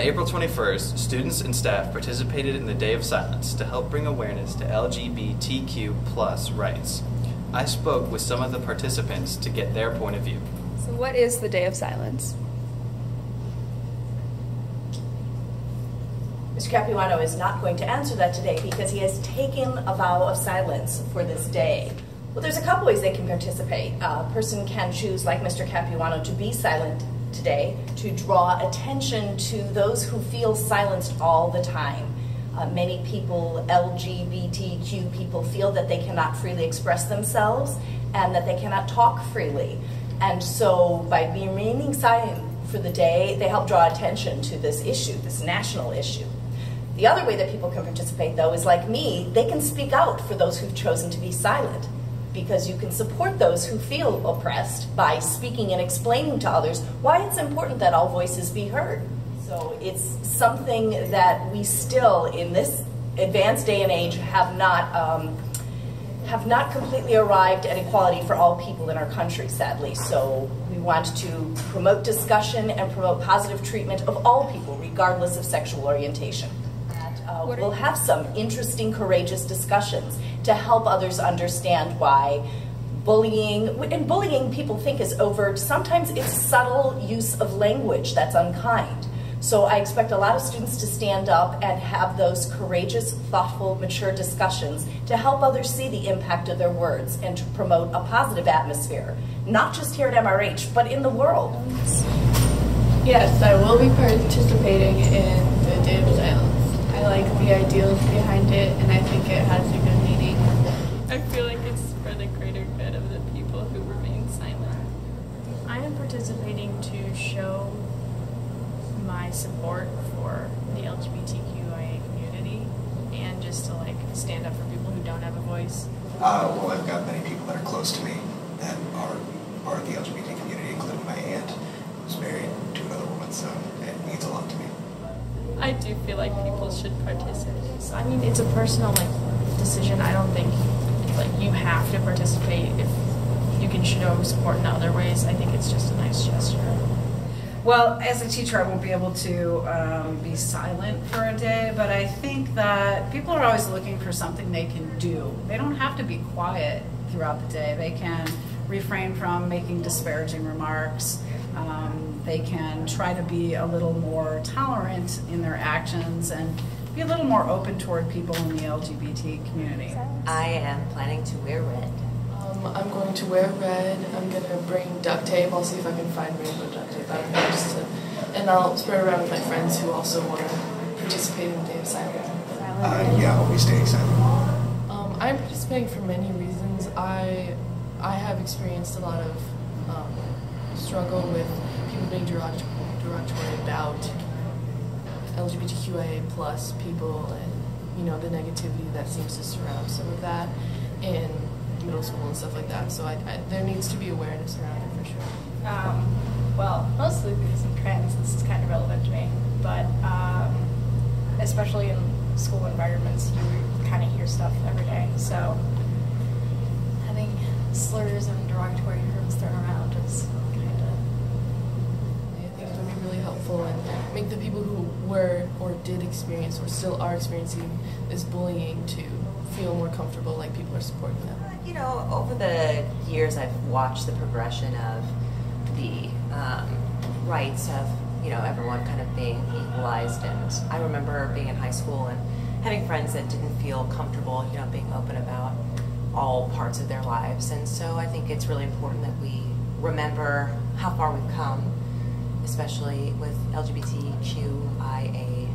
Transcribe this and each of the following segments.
April 21st, students and staff participated in the Day of Silence to help bring awareness to LGBTQ+ rights. I spoke with some of the participants to get their point of view. So what is the Day of Silence? Mr. Capuano is not going to answer that today because he has taken a vow of silence for this day. Well, there's a couple ways they can participate. A person can choose, like Mr. Capuano, to be silent today, to draw attention to those who feel silenced all the time. Many people, LGBTQ people, feel that they cannot freely express themselves and that they cannot talk freely. And so by remaining silent for the day, they help draw attention to this issue, this national issue. The other way that people can participate, though, is like me, they can speak out for those who've chosen to be silent, because you can support those who feel oppressed by speaking and explaining to others why it's important that all voices be heard. So it's something that we still, in this advanced day and age, have not completely arrived at equality for all people in our country, sadly. So we want to promote discussion and promote positive treatment of all people, regardless of sexual orientation. We'll have some interesting, courageous discussions to help others understand why bullying, and bullying people think is overt, sometimes it's subtle use of language that's unkind. So I expect a lot of students to stand up and have those courageous, thoughtful, mature discussions to help others see the impact of their words and to promote a positive atmosphere, not just here at MRH, but in the world. Yes, I will be participating in the Day of Silence. I like the ideals behind it, and I think it has a good meaning. I feel like it's for the greater good of the people who remain silent. I am participating to show my support for the LGBTQIA community and just to stand up for people who don't have a voice. Well, I've got many people that are close to me that are part of the LGBT community, including my aunt, who's married to another woman, so it means a lot to me. I do feel like people should participate. I mean, it's a personal decision. I don't think you have to participate if you can show support in other ways. I think it's just a nice gesture. Well, as a teacher, I won't be able to be silent for a day, but I think that people are always looking for something they can do. They don't have to be quiet throughout the day. They can refrain from making disparaging remarks. They can try to be a little more tolerant in their actions and be a little more open toward people in the LGBT community. I am planning to wear red. I'm going to wear red. I'm going to bring duct tape. I'll see if I can find rainbow duct tape out there. And I'll spread around with my friends who also want to participate in the Day of Silence. Yeah, I'll be staying silent. I'm participating for many reasons. I have experienced a lot of struggle with people being derogatory about LGBTQIA+ people and the negativity that seems to surround some of that in middle school and stuff like that. So there needs to be awareness around it for sure. Well, mostly because I'm trans, this is kind of relevant to me, but especially in school environments, you kind of hear stuff every day. So having slurs and derogatory terms thrown around is kind of... I think it would be really helpful and make the people who were or did experience or still are experiencing this bullying to feel more comfortable, like people are supporting them. Over the years I've watched the progression of the rights of, everyone kind of being equalized, and I remember being in high school and having friends that didn't feel comfortable, being open about all parts of their lives, and so I think it's really important that we remember how far we've come, especially with LGBTQIA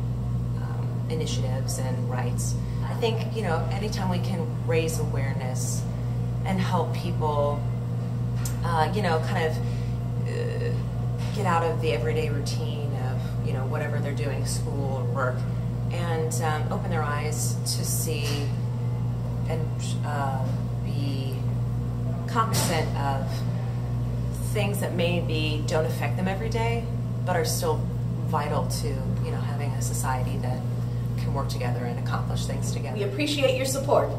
initiatives and rights. I think, anytime we can raise awareness and help people, kind of get out of the everyday routine of, whatever they're doing, school or work, and open their eyes to see and be cognizant of things that maybe don't affect them every day, but are still vital to, having a society that can work together and accomplish things together. We appreciate your support.